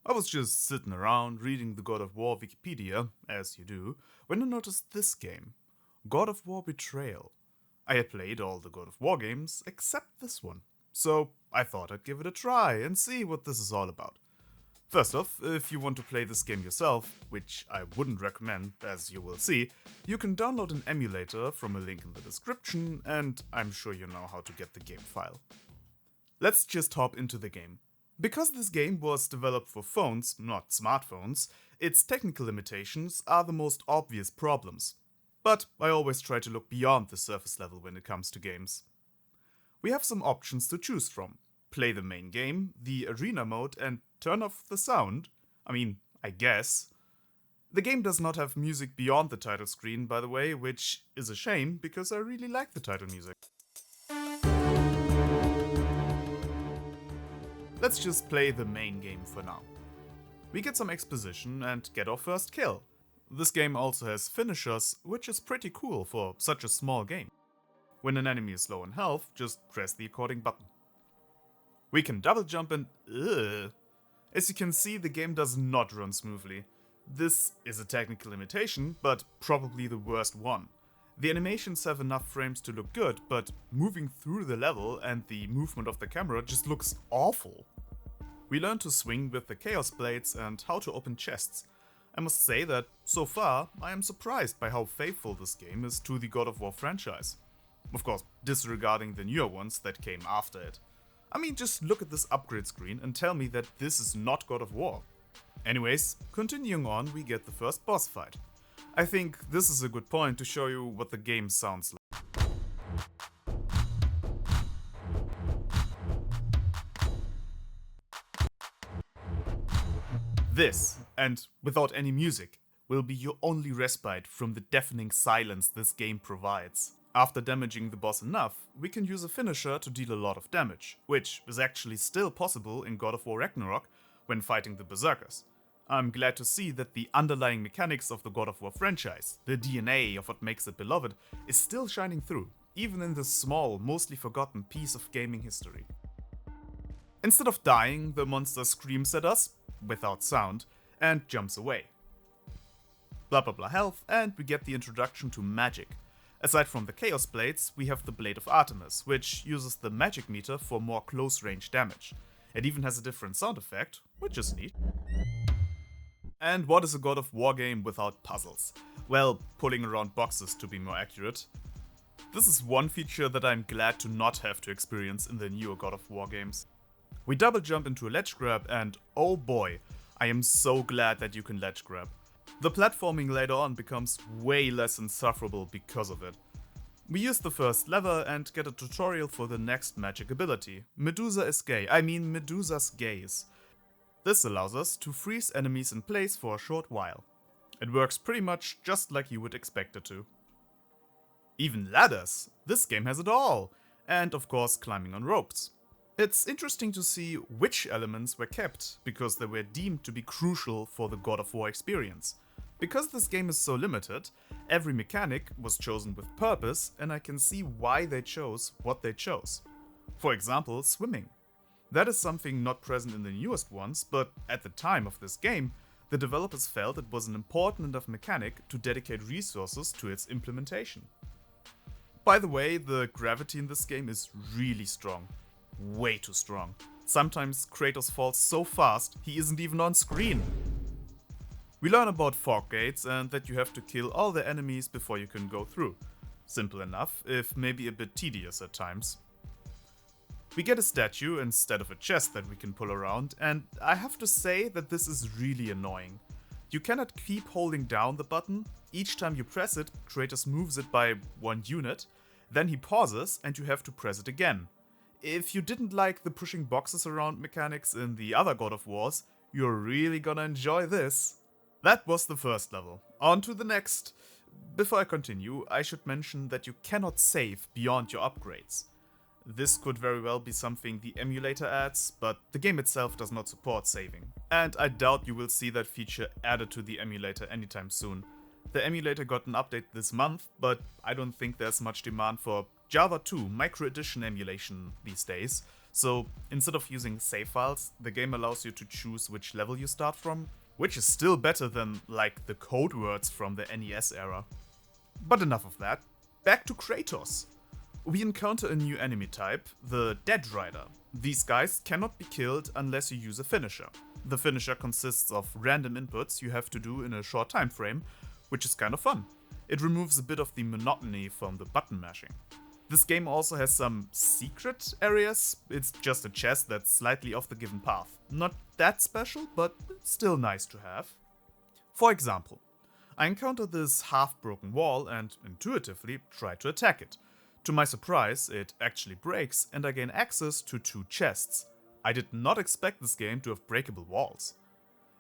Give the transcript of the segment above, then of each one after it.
I was just sitting around reading the God of War Wikipedia, as you do, when I noticed this game, God of War Betrayal. I had played all the God of War games except this one, so I thought I'd give it a try and see what this is all about. First off, if you want to play this game yourself, which I wouldn't recommend, as you will see, you can download an emulator from a link in the description, and I'm sure you know how to get the game file. Let's just hop into the game. Because this game was developed for phones, not smartphones, its technical limitations are the most obvious problems. But I always try to look beyond the surface level when it comes to games. We have some options to choose from. Play the main game, the arena mode, and turn off the sound. I guess. The game does not have music beyond the title screen, by the way, which is a shame because I really like the title music. Let's just play the main game for now. We get some exposition and get our first kill. This game also has finishers, which is pretty cool for such a small game. When an enemy is low on health, just press the according button. We can double jump and as you can see, the game does not run smoothly. This is a technical limitation, but probably the worst one. The animations have enough frames to look good, but moving through the level and the movement of the camera just looks awful. We learn to swing with the Chaos Blades and how to open chests. I must say that, so far, I am surprised by how faithful this game is to the God of War franchise. Of course, disregarding the newer ones that came after it. Just look at this upgrade screen and tell me that this is not God of War. Anyways, continuing on, we get the first boss fight. I think this is a good point to show you what the game sounds like. This, and without any music, will be your only respite from the deafening silence this game provides. After damaging the boss enough, we can use a finisher to deal a lot of damage, which is actually still possible in God of War Ragnarok when fighting the Berserkers. I'm glad to see that the underlying mechanics of the God of War franchise, the DNA of what makes it beloved, is still shining through, even in this small, mostly forgotten piece of gaming history. Instead of dying, the monster screams at us, without sound, and jumps away. Blah blah blah health, and we get the introduction to magic. Aside from the Chaos Blades, we have the Blade of Artemis, which uses the magic meter for more close-range damage. It even has a different sound effect, which is neat. And what is a God of War game without puzzles? Well, pulling around boxes to be more accurate. This is one feature that I'm glad to not have to experience in the newer God of War games. We double jump into a ledge grab and oh boy, I am so glad that you can ledge grab. The platforming later on becomes way less insufferable because of it. We use the first lever and get a tutorial for the next magic ability. Medusa's Gaze. This allows us to freeze enemies in place for a short while. It works pretty much just like you would expect it to. Even ladders! This game has it all! And of course climbing on ropes. It's interesting to see which elements were kept, because they were deemed to be crucial for the God of War experience. Because this game is so limited, every mechanic was chosen with purpose, and I can see why they chose what they chose. For example, swimming. That is something not present in the newest ones, but at the time of this game, the developers felt it was an important enough mechanic to dedicate resources to its implementation. By the way, the gravity in this game is really strong. Way too strong. Sometimes Kratos falls so fast, he isn't even on screen. We learn about fog gates and that you have to kill all the enemies before you can go through. Simple enough, if maybe a bit tedious at times. We get a statue instead of a chest that we can pull around, and I have to say that this is really annoying. You cannot keep holding down the button. Each time you press it, Kratos moves it by 1 unit, then he pauses and you have to press it again. If you didn't like the pushing boxes around mechanics in the other God of Wars, you're really gonna enjoy this. That was the first level. On to the next. Before I continue, I should mention that you cannot save beyond your upgrades. This could very well be something the emulator adds, but the game itself does not support saving. And I doubt you will see that feature added to the emulator anytime soon. The emulator got an update this month, but I don't think there's much demand for Java 2 micro edition emulation these days, So instead of using save files, the game allows you to choose which level you start from, which is still better than like the code words from the NES era. But enough of that, back to Kratos. We encounter a new enemy type, the Dead Rider. These guys cannot be killed unless you use a finisher. The finisher consists of random inputs you have to do in a short time frame, which is kind of fun. It removes a bit of the monotony from the button mashing. This game also has some secret areas. It's just a chest that's slightly off the given path. Not that special, but still nice to have. For example, I encounter this half-broken wall and intuitively try to attack it. To my surprise, it actually breaks and I gain access to 2 chests. I did not expect this game to have breakable walls.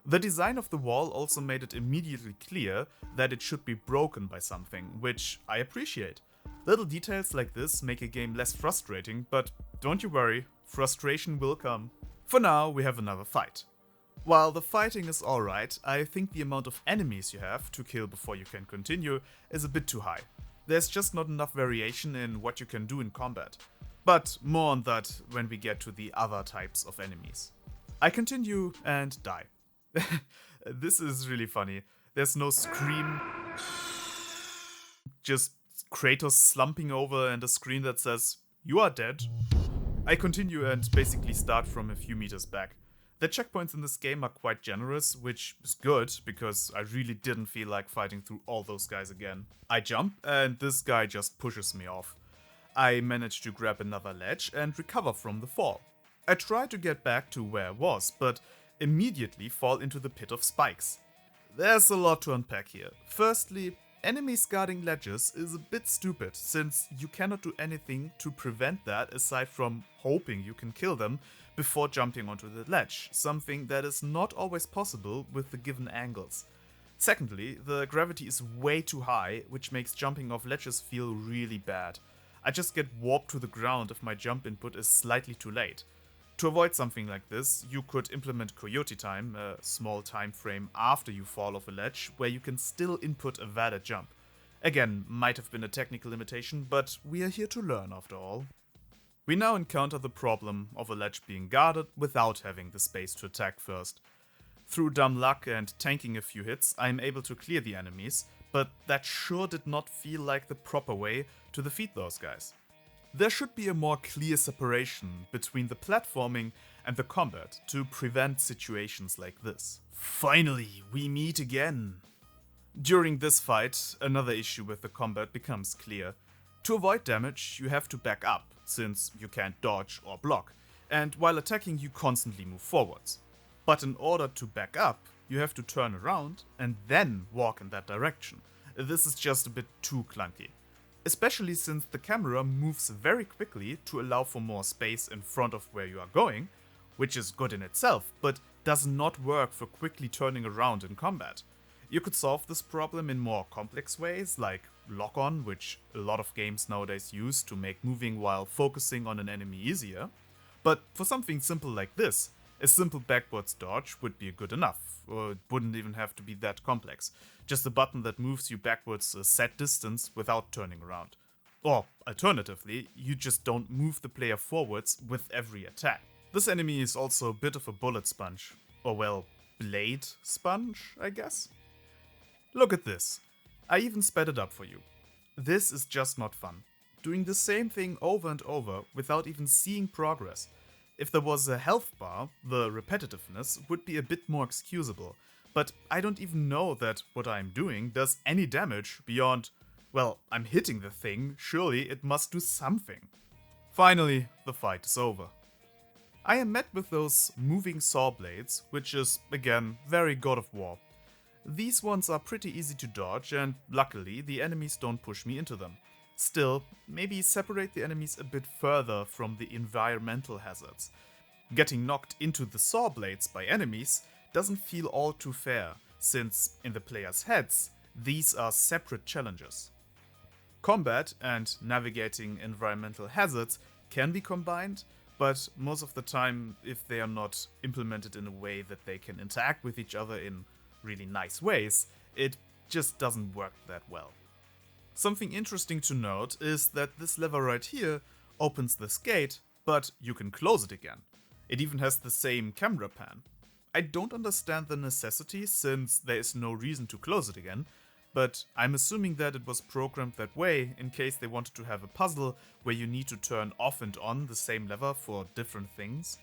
The design of the wall also made it immediately clear that it should be broken by something, which I appreciate. Little details like this make a game less frustrating, but don't you worry, frustration will come. For now, we have another fight. While the fighting is alright, I think the amount of enemies you have to kill before you can continue is a bit too high. There's just not enough variation in what you can do in combat. But more on that when we get to the other types of enemies. I continue and die. This is really funny. There's no scream, just Kratos slumping over and a screen that says, "You are dead." I continue and basically start from a few meters back. The checkpoints in this game are quite generous, which is good, because I really didn't feel like fighting through all those guys again. I jump, and this guy just pushes me off. I manage to grab another ledge and recover from the fall. I try to get back to where I was, but immediately fall into the pit of spikes. There's a lot to unpack here. Firstly, enemies guarding ledges is a bit stupid, since you cannot do anything to prevent that aside from hoping you can kill them before jumping onto the ledge, something that is not always possible with the given angles. Secondly, the gravity is way too high, which makes jumping off ledges feel really bad. I just get warped to the ground if my jump input is slightly too late. To avoid something like this, you could implement Coyote Time, a small time frame after you fall off a ledge, where you can still input a valid jump. Again, might have been a technical limitation, but we are here to learn after all. We now encounter the problem of a ledge being guarded without having the space to attack first. Through dumb luck and tanking a few hits, I am able to clear the enemies, but that sure did not feel like the proper way to defeat those guys. There should be a more clear separation between the platforming and the combat to prevent situations like this. Finally, we meet again. During this fight, another issue with the combat becomes clear. To avoid damage, you have to back up, since you can't dodge or block, and while attacking you constantly move forwards. But in order to back up, you have to turn around and then walk in that direction. This is just a bit too clunky. Especially since the camera moves very quickly to allow for more space in front of where you are going, which is good in itself, but does not work for quickly turning around in combat. You could solve this problem in more complex ways, like lock-on, which a lot of games nowadays use to make moving while focusing on an enemy easier. But for something simple like this, a simple backwards dodge would be good enough, or it wouldn't even have to be that complex. Just a button that moves you backwards a set distance without turning around. Or, alternatively, you just don't move the player forwards with every attack. This enemy is also a bit of a bullet sponge. Or well, blade sponge, I guess? Look at this. I even sped it up for you. This is just not fun. Doing the same thing over and over without even seeing progress. If there was a health bar, the repetitiveness would be a bit more excusable. But I don't even know that what I'm doing does any damage beyond, well, I'm hitting the thing, surely it must do something. Finally, the fight is over. I am met with those moving saw blades, which is, again, very God of War. These ones are pretty easy to dodge, and luckily the enemies don't push me into them. Still, maybe separate the enemies a bit further from the environmental hazards. Getting knocked into the saw blades by enemies doesn't feel all too fair, since in the players' heads, these are separate challenges. Combat and navigating environmental hazards can be combined, but most of the time, if they are not implemented in a way that they can interact with each other in really nice ways, it just doesn't work that well. Something interesting to note is that this lever right here opens this gate but you can close it again. It even has the same camera pan. I don't understand the necessity since there is no reason to close it again, but I'm assuming that it was programmed that way in case they wanted to have a puzzle where you need to turn off and on the same lever for different things.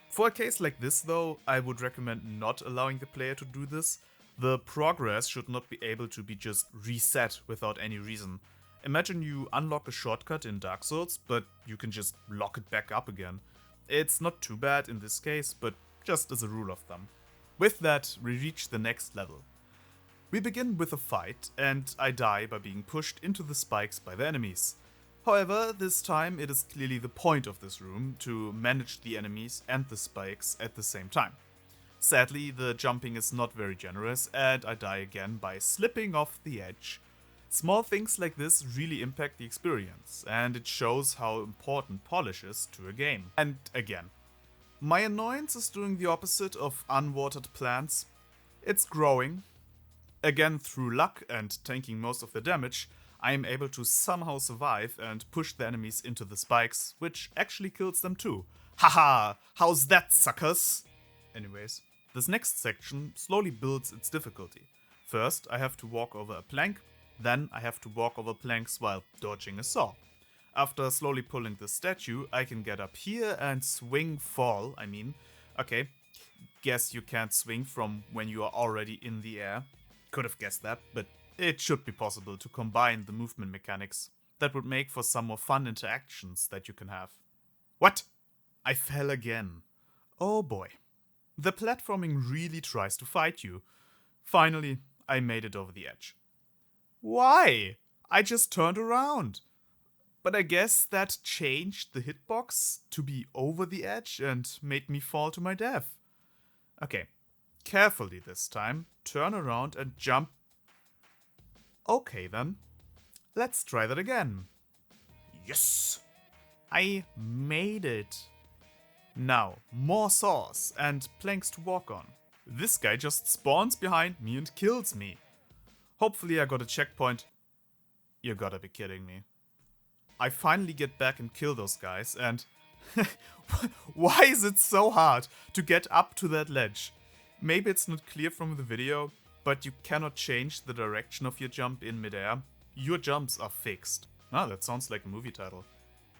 For a case like this though, I would recommend not allowing the player to do this. The progress should not be able to be just reset without any reason. Imagine you unlock a shortcut in Dark Souls, but you can just lock it back up again. It's not too bad in this case, but just as a rule of thumb. With that, we reach the next level. We begin with a fight, and I die by being pushed into the spikes by the enemies. However, this time it is clearly the point of this room to manage the enemies and the spikes at the same time. Sadly, the jumping is not very generous, and I die again by slipping off the edge. Small things like this really impact the experience, and it shows how important polish is to a game. And again, my annoyance is doing the opposite of unwatered plants. It's growing. Again, through luck and tanking most of the damage, I am able to somehow survive and push the enemies into the spikes, which actually kills them too. Haha, how's that, suckers? Anyways, this next section slowly builds its difficulty. First, I have to walk over a plank, then I have to walk over planks while dodging a saw. After slowly pulling the statue, I can get up here and okay, guess you can't swing from when you are already in the air. Could have guessed that, but it should be possible to combine the movement mechanics. That would make for some more fun interactions that you can have. What? I fell again. Oh boy. The platforming really tries to fight you. Finally, I made it over the edge. Why? I just turned around. But I guess that changed the hitbox to be over the edge and made me fall to my death. Okay, carefully this time, turn around and jump. Okay then, let's try that again. Yes! I made it. Now, more saws and planks to walk on. This guy just spawns behind me and kills me. Hopefully I got a checkpoint. You gotta be kidding me. I finally get back and kill those guys and... Why is it so hard to get up to that ledge? Maybe it's not clear from the video, but you cannot change the direction of your jump in midair. Your jumps are fixed. Ah, that sounds like a movie title.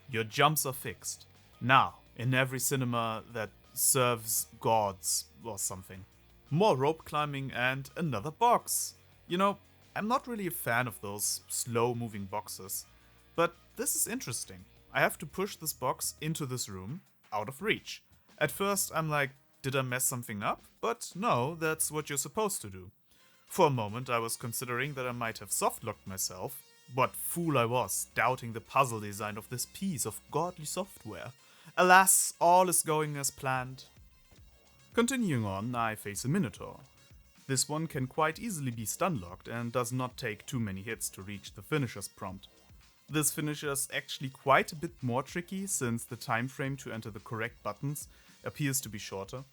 Your jumps are fixed. Now, in every cinema that serves gods or something. More rope climbing and another box. You know, I'm not really a fan of those slow moving boxes. But this is interesting. I have to push this box into this room, out of reach. At first I'm like, did I mess something up? But no, that's what you're supposed to do. For a moment I was considering that I might have softlocked myself. What fool I was, doubting the puzzle design of this piece of godly software. Alas, all is going as planned. Continuing on, I face a Minotaur. This one can quite easily be stun-locked and does not take too many hits to reach the finisher's prompt. This finisher is actually quite a bit more tricky since the time frame to enter the correct buttons appears to be shorter.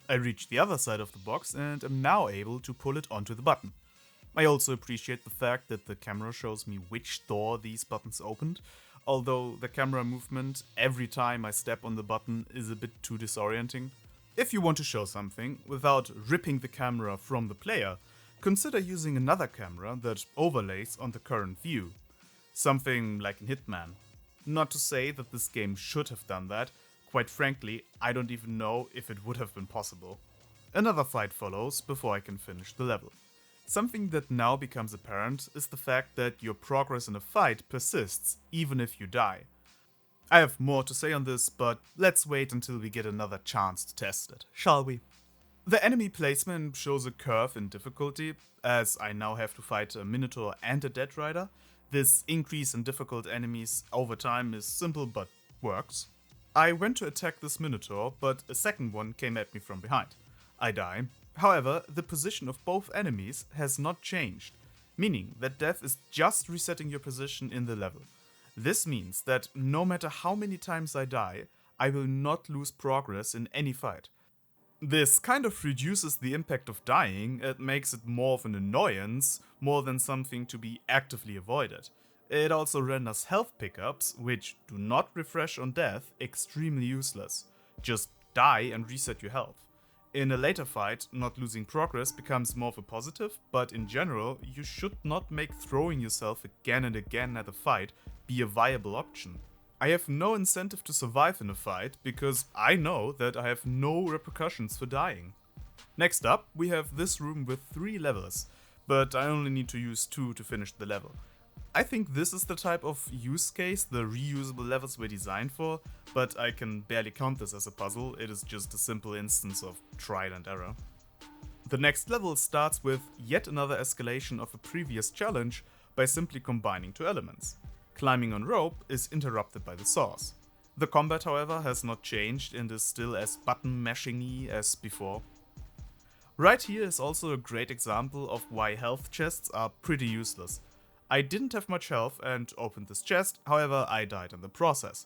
I reach the other side of the box and am now able to pull it onto the button. I also appreciate the fact that the camera shows me which door these buttons opened, although the camera movement every time I step on the button is a bit too disorienting. If you want to show something without ripping the camera from the player, consider using another camera that overlays on the current view. Something like in Hitman. Not to say that this game should have done that, quite frankly, I don't even know if it would have been possible. Another fight follows before I can finish the level. Something that now becomes apparent is the fact that your progress in a fight persists even if you die. I have more to say on this, but let's wait until we get another chance to test it, shall we? The enemy placement shows a curve in difficulty, as I now have to fight a Minotaur and a Dead Rider. This increase in difficult enemies over time is simple but works. I went to attack this Minotaur, but a second one came at me from behind. I die. However, the position of both enemies has not changed, meaning that death is just resetting your position in the level. This means that no matter how many times I die, I will not lose progress in any fight. This kind of reduces the impact of dying and makes it more of an annoyance more than something to be actively avoided. It also renders health pickups, which do not refresh on death, extremely useless. Just die and reset your health. In a later fight, not losing progress becomes more of a positive, but in general, you should not make throwing yourself again and again at a fight be a viable option. I have no incentive to survive in a fight because I know that I have no repercussions for dying. Next up, we have this room with 3 levels, but I only need to use 2 to finish the level. I think this is the type of use case the reusable levels were designed for, but I can barely count this as a puzzle, it is just a simple instance of trial and error. The next level starts with yet another escalation of a previous challenge by simply combining 2 elements. Climbing on rope is interrupted by the saws. The combat, however, has not changed and is still as button mashing-y as before. Right here is also a great example of why health chests are pretty useless. I didn't have much health and opened this chest, however I died in the process.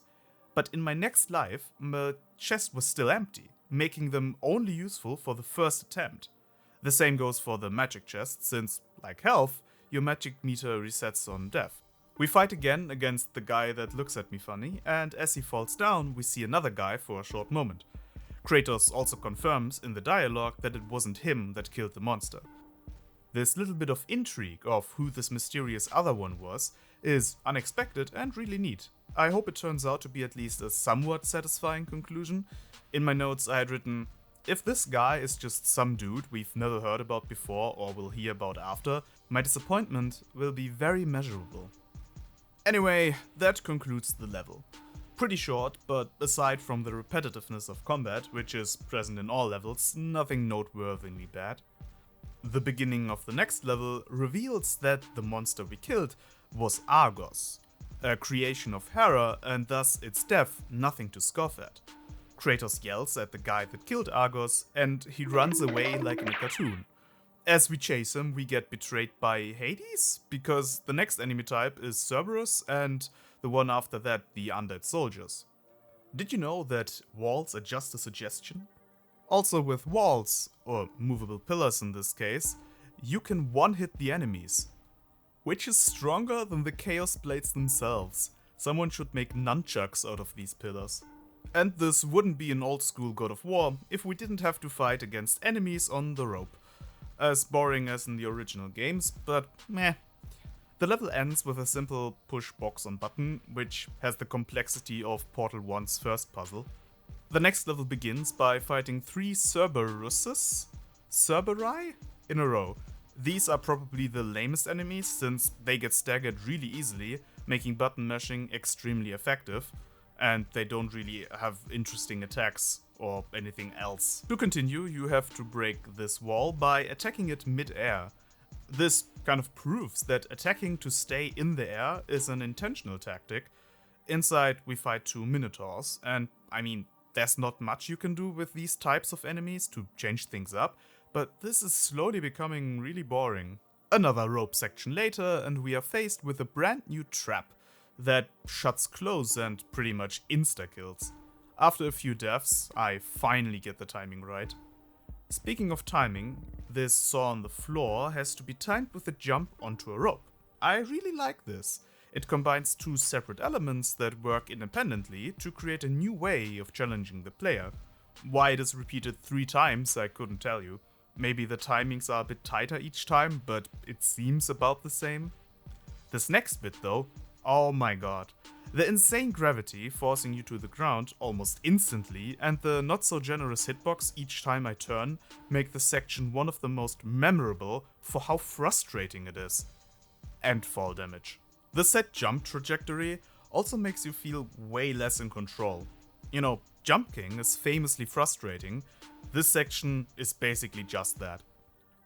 But in my next life, the chest was still empty, making them only useful for the first attempt. The same goes for the magic chest, since, like health, your magic meter resets on death. We fight again against the guy that looks at me funny, and as he falls down, we see another guy for a short moment. Kratos also confirms in the dialogue that it wasn't him that killed the monster. This little bit of intrigue of who this mysterious other one was is unexpected and really neat. I hope it turns out to be at least a somewhat satisfying conclusion. In my notes I had written, if this guy is just some dude we've never heard about before or will hear about after, my disappointment will be very measurable. Anyway, that concludes the level. Pretty short, but aside from the repetitiveness of combat, which is present in all levels, nothing noteworthily bad. The beginning of the next level reveals that the monster we killed was Argos, a creation of Hera and thus its death nothing to scoff at. Kratos yells at the guy that killed Argos and he runs away like in a cartoon. As we chase him, we get betrayed by Hades, because the next enemy type is Cerberus and the one after that the undead soldiers. Did you know that walls are just a suggestion? Also with walls, or movable pillars in this case, you can one-hit the enemies. Which is stronger than the Chaos Blades themselves. Someone should make nunchucks out of these pillars. And this wouldn't be an old school God of War if we didn't have to fight against enemies on the rope. As boring as in the original games, but meh. The level ends with a simple push box on button, which has the complexity of Portal 1's first puzzle. The next level begins by fighting 3 Cerberus in a row. These are probably the lamest enemies since they get staggered really easily, making button mashing extremely effective, and they don't really have interesting attacks or anything else. To continue, you have to break this wall by attacking it mid-air. This kind of proves that attacking to stay in the air is an intentional tactic. Inside we fight 2 Minotaurs, and I mean, there's not much you can do with these types of enemies to change things up, but this is slowly becoming really boring. Another rope section later and we are faced with a brand new trap that shuts close and pretty much insta-kills. After a few deaths, I finally get the timing right. Speaking of timing, this saw on the floor has to be timed with a jump onto a rope. I really like this. It combines 2 separate elements that work independently to create a new way of challenging the player. Why it is repeated 3 times I couldn't tell you. Maybe the timings are a bit tighter each time, but it seems about the same. This next bit though, oh my god. The insane gravity forcing you to the ground almost instantly and the not so generous hitbox each time I turn make this section one of the most memorable for how frustrating it is. And fall damage. The set jump trajectory also makes you feel way less in control. You know, jumping is famously frustrating. This section is basically just that.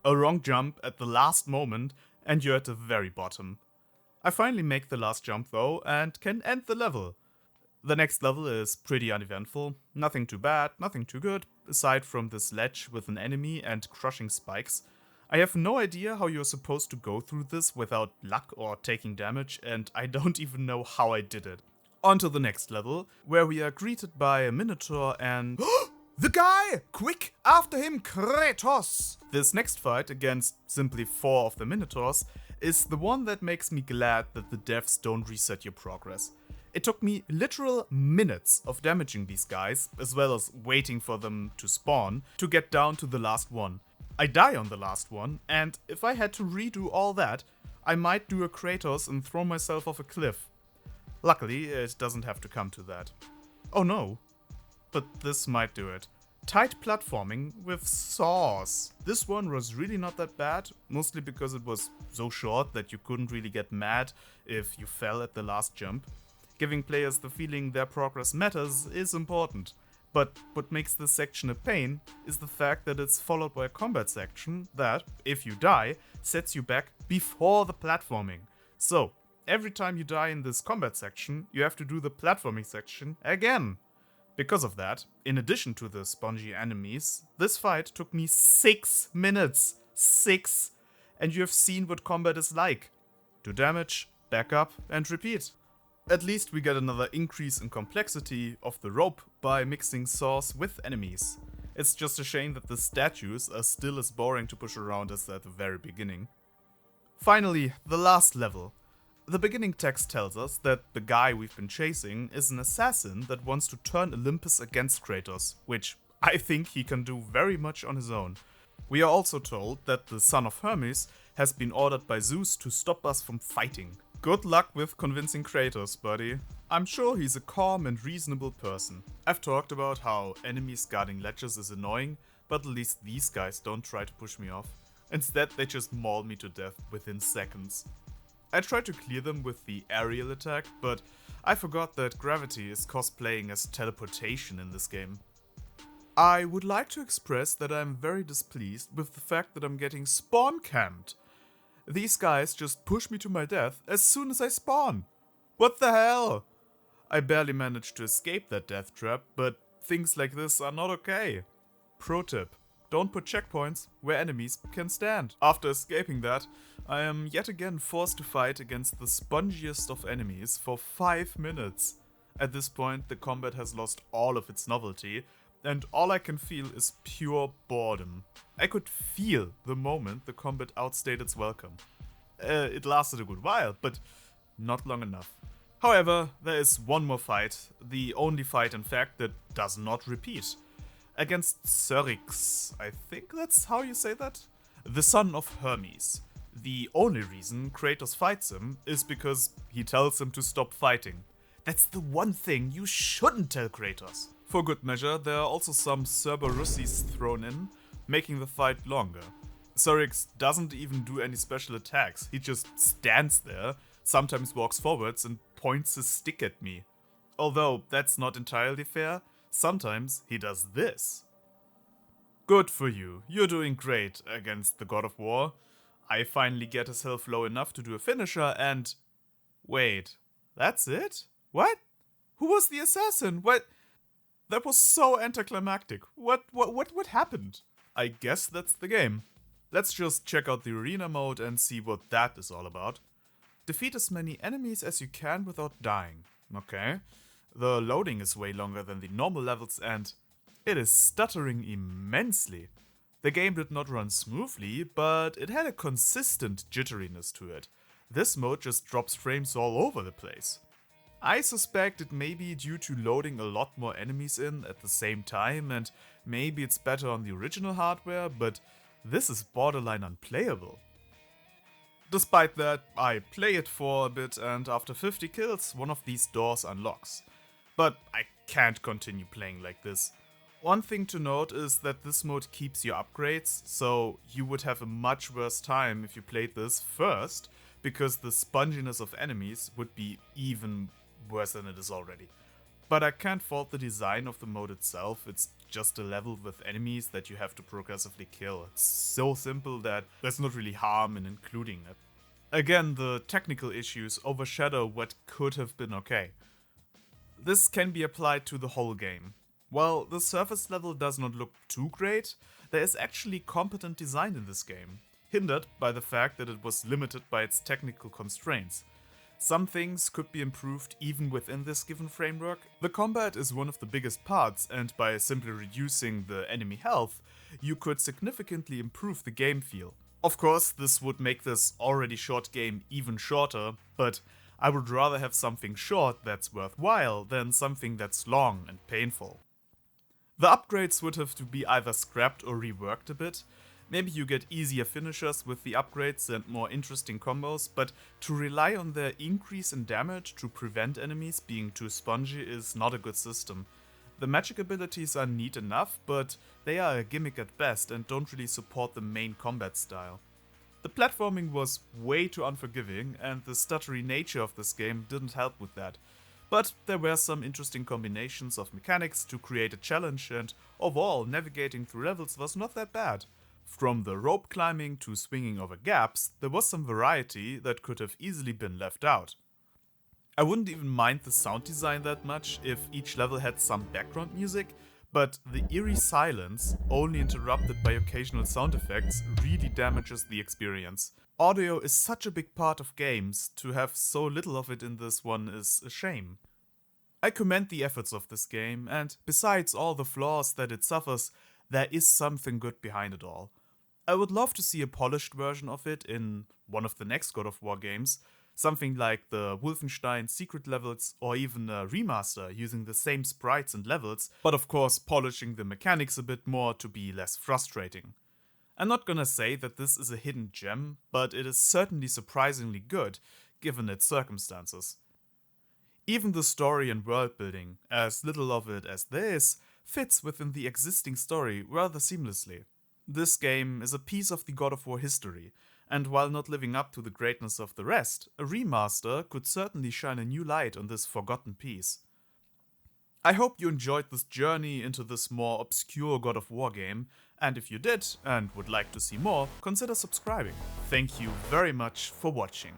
A wrong jump at the last moment and you're at the very bottom. I finally make the last jump though and can end the level. The next level is pretty uneventful, nothing too bad, nothing too good, aside from this ledge with an enemy and crushing spikes. I have no idea how you're supposed to go through this without luck or taking damage, and I don't even know how I did it. On to the next level, where we are greeted by a Minotaur and... The guy! Quick! After him, Kratos! This next fight against simply 4 of the Minotaurs is the one that makes me glad that the devs don't reset your progress. It took me literal minutes of damaging these guys, as well as waiting for them to spawn, to get down to the last one. I die on the last one, and if I had to redo all that, I might do a Kratos and throw myself off a cliff. Luckily, it doesn't have to come to that. Oh no. But this might do it. Tight platforming with saws. This one was really not that bad, mostly because it was so short that you couldn't really get mad if you fell at the last jump. Giving players the feeling their progress matters is important. But what makes this section a pain is the fact that it's followed by a combat section that, if you die, sets you back before the platforming. So, every time you die in this combat section, you have to do the platforming section again. Because of that, in addition to the spongy enemies, this fight took me 6 minutes. 6! And you have seen what combat is like. Do damage, back up, and repeat. At least we get another increase in complexity of the rope by mixing saws with enemies. It's just a shame that the statues are still as boring to push around as at the very beginning. Finally, the last level. The beginning text tells us that the guy we've been chasing is an assassin that wants to turn Olympus against Kratos, which I think he can do very much on his own. We are also told that the son of Hermes has been ordered by Zeus to stop us from fighting. Good luck with convincing Kratos, buddy. I'm sure he's a calm and reasonable person. I've talked about how enemies guarding ledges is annoying, but at least these guys don't try to push me off. Instead, they just maul me to death within seconds. I tried to clear them with the aerial attack, but I forgot that gravity is cosplaying as teleportation in this game. I would like to express that I'm very displeased with the fact that I'm getting spawn camped. These guys just push me to my death as soon as I spawn. What the hell? I barely managed to escape that death trap, but things like this are not okay. Pro tip: don't put checkpoints where enemies can stand. After escaping that, I am yet again forced to fight against the spongiest of enemies for 5 minutes. At this point, the combat has lost all of its novelty, and all I can feel is pure boredom. I could feel the moment the combat outstayed its welcome. It lasted a good while, but not long enough. However, there is one more fight, the only fight in fact that does not repeat. Against Syrinx, I think that's how you say that? The son of Hermes. The only reason Kratos fights him is because he tells him to stop fighting. That's the one thing you shouldn't tell Kratos. For good measure, there are also some Cerberussis thrown in, making the fight longer. Syrinx doesn't even do any special attacks, he just stands there, sometimes walks forwards and points his stick at me. Although that's not entirely fair, sometimes he does this. Good for you, you're doing great against the God of War. I finally get his health low enough to do a finisher and... Wait, that's it? What? Who was the assassin? What? That was so anticlimactic. What happened? I guess that's the game. Let's just check out the arena mode and see what that is all about. Defeat as many enemies as you can without dying. Okay. The loading is way longer than the normal levels and it is stuttering immensely. The game did not run smoothly, but it had a consistent jitteriness to it. This mode just drops frames all over the place. I suspect it may be due to loading a lot more enemies in at the same time, and maybe it's better on the original hardware, but this is borderline unplayable. Despite that, I play it for a bit and after 50 kills, one of these doors unlocks. But I can't continue playing like this. One thing to note is that this mode keeps your upgrades, so you would have a much worse time if you played this first, because the sponginess of enemies would be even worse than it is already. But I can't fault the design of the mode itself, it's just a level with enemies that you have to progressively kill. It's so simple that there's not really harm in including it. Again, the technical issues overshadow what could have been okay. This can be applied to the whole game. While the surface level does not look too great, there is actually competent design in this game, hindered by the fact that it was limited by its technical constraints. Some things could be improved even within this given framework. The combat is one of the biggest parts, and by simply reducing the enemy health, you could significantly improve the game feel. Of course, this would make this already short game even shorter, but I would rather have something short that's worthwhile than something that's long and painful. The upgrades would have to be either scrapped or reworked a bit. Maybe you get easier finishers with the upgrades and more interesting combos, but to rely on their increase in damage to prevent enemies being too spongy is not a good system. The magic abilities are neat enough, but they are a gimmick at best and don't really support the main combat style. The platforming was way too unforgiving, and the stuttery nature of this game didn't help with that. But there were some interesting combinations of mechanics to create a challenge, and overall, navigating through levels was not that bad. From the rope climbing to swinging over gaps, there was some variety that could have easily been left out. I wouldn't even mind the sound design that much if each level had some background music, but the eerie silence, only interrupted by occasional sound effects, really damages the experience. Audio is such a big part of games, to have so little of it in this one is a shame. I commend the efforts of this game, and besides all the flaws that it suffers, there is something good behind it all. I would love to see a polished version of it in one of the next God of War games, something like the Wolfenstein secret levels or even a remaster using the same sprites and levels, but of course polishing the mechanics a bit more to be less frustrating. I'm not gonna say that this is a hidden gem, but it is certainly surprisingly good given its circumstances. Even the story and world building, as little of it as there is, fits within the existing story rather seamlessly. This game is a piece of the God of War history, and while not living up to the greatness of the rest, a remaster could certainly shine a new light on this forgotten piece. I hope you enjoyed this journey into this more obscure God of War game, and if you did and would like to see more, consider subscribing. Thank you very much for watching.